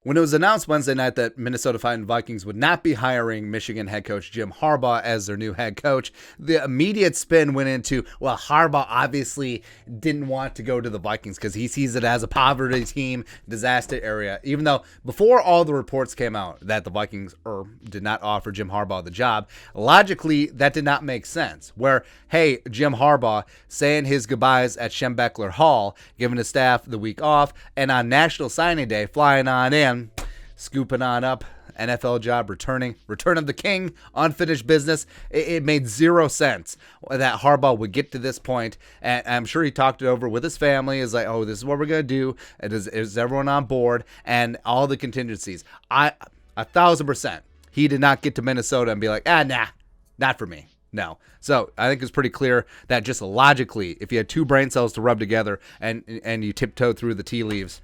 When it was announced Wednesday night that Minnesota Vikings would not be hiring Michigan head coach Jim Harbaugh as their new head coach, the immediate spin went into, well, Harbaugh obviously didn't want to go to the Vikings because he sees it as a poverty team, disaster area, even though before all the reports came out that the Vikings did not offer Jim Harbaugh the job, logically that did not make sense. Where, hey, Jim Harbaugh saying his goodbyes at Schembechler Hall, giving his staff the week off, and on National Signing Day, flying on in, scooping on up, NFL job, return of the king, unfinished business. It made zero sense that Harbaugh would get to this point, and I'm sure he talked it over with his family. Is like, oh, this is what we're gonna do. Is everyone on board? And all the contingencies. 1,000%. He did not get to Minnesota and be like, nah, not for me. No. So I think it's pretty clear that just logically, if you had two brain cells to rub together and you tiptoe through the tea leaves.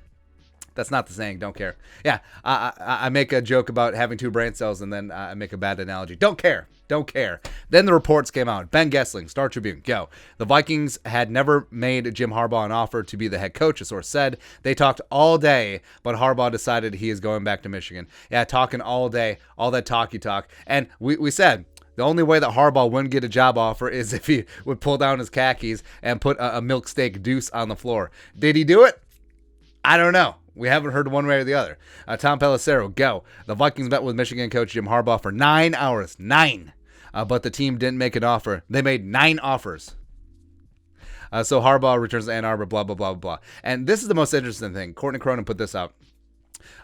That's not the saying. Don't care. Yeah, I make a joke about having two brain cells, and then I make a bad analogy. Don't care. Don't care. Then the reports came out. Ben Gessling, Star Tribune, go. The Vikings had never made Jim Harbaugh an offer to be the head coach, a source said. They talked all day, but Harbaugh decided he is going back to Michigan. Yeah, talking all day, all that talky talk. And we said, the only way that Harbaugh wouldn't get a job offer is if he would pull down his khakis and put a milk steak deuce on the floor. Did he do it? I don't know. We haven't heard one way or the other. Tom Pelissero, go. The Vikings met with Michigan coach Jim Harbaugh for 9 hours. 9. But the team didn't make an offer. They made 9 offers. So Harbaugh returns to Ann Arbor, blah, blah, blah, blah. And this is the most interesting thing. Courtney Cronin put this out.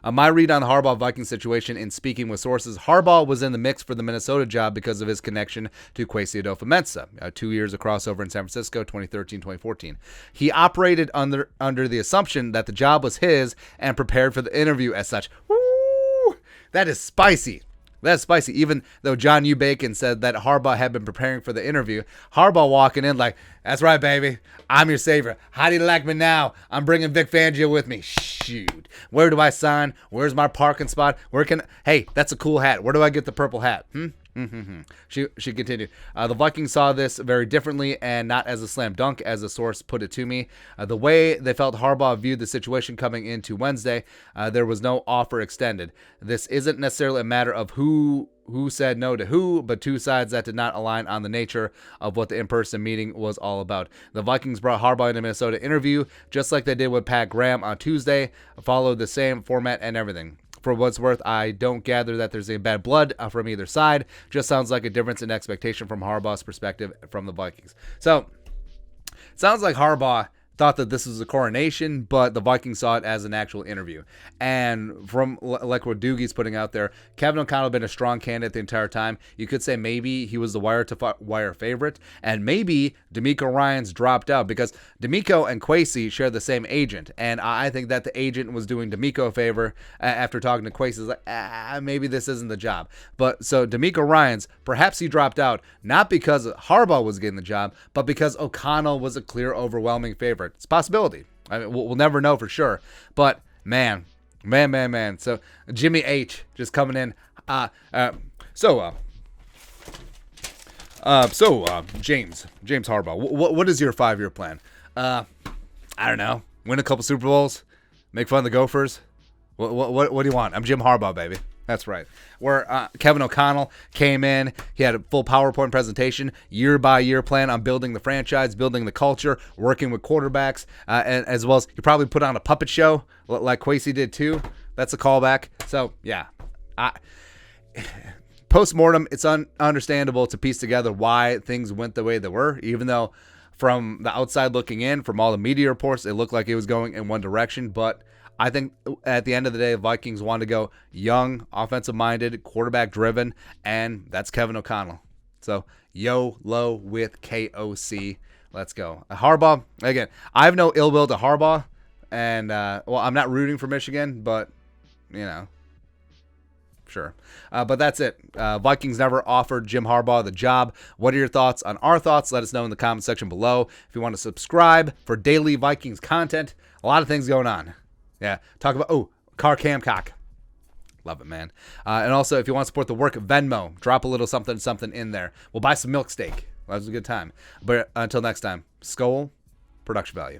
My read on the Harbaugh Vikings situation in speaking with sources, Harbaugh was in the mix for the Minnesota job because of his connection to Kwesi Adofo-Mensah, 2 years of crossover in San Francisco, 2013-2014. He operated under the assumption that the job was his and prepared for the interview as such. Woo! That is spicy. That's spicy. Even though John U. Bacon said that Harbaugh had been preparing for the interview, Harbaugh walking in like, that's right, baby. I'm your savior. How do you like me now? I'm bringing Vic Fangio with me. Shoot. Where do I sign? Where's my parking spot? Hey, that's a cool hat. Where do I get the purple hat? She continued. The Vikings saw this very differently and not as a slam dunk, as a source put it to me. The way they felt Harbaugh viewed the situation coming into Wednesday, there was no offer extended. This isn't necessarily a matter of who said no to who, but two sides that did not align on the nature of what the in-person meeting was all about. The Vikings brought Harbaugh into Minnesota interview, just like they did with Pat Graham on Tuesday, followed the same format and everything. For what's worth, I don't gather that there's a bad blood from either side. Just sounds like a difference in expectation from Harbaugh's perspective from the Vikings. So, it sounds like Harbaugh thought that this was a coronation, but the Vikings saw it as an actual interview. And from like what Doogie's putting out there, Kevin O'Connell had been a strong candidate the entire time. You could say maybe he was the wire favorite, and maybe D'Amico Ryans dropped out because D'Amico and Kwesi share the same agent, and I think that the agent was doing D'Amico a favor after talking to Kwesi. Like, maybe this isn't the job. But so D'Amico Ryans, perhaps he dropped out not because Harbaugh was getting the job, but because O'Connell was a clear, overwhelming favorite. It's a possibility. I mean, we'll never know for sure. But man. So Jimmy H just coming in. James Harbaugh. What is your 5-year plan? I don't know. Win a couple Super Bowls. Make fun of the Gophers. What do you want? I'm Jim Harbaugh, baby. That's right. Where Kevin O'Connell came in, he had a full PowerPoint presentation, year-by-year plan on building the franchise, building the culture, working with quarterbacks, and as well as he probably put on a puppet show like Kwesi did too. That's a callback. So, yeah. Post-mortem, it's understandable to piece together why things went the way they were, even though from the outside looking in, from all the media reports, it looked like it was going in one direction, but I think at the end of the day, the Vikings want to go young, offensive-minded, quarterback-driven, and that's Kevin O'Connell. So, YOLO with KOC. Let's go. Harbaugh, again, I have no ill will to Harbaugh, and, I'm not rooting for Michigan, but, sure. But that's it. Vikings never offered Jim Harbaugh the job. What are your thoughts on our thoughts? Let us know in the comment section below. If you want to subscribe for daily Vikings content, a lot of things going on. Yeah, talk about, Car Camcock. Love it, man. And also, if you want to support the work of Venmo, drop a little something in there. We'll buy some milk steak. That was a good time. But until next time, Skol, production value.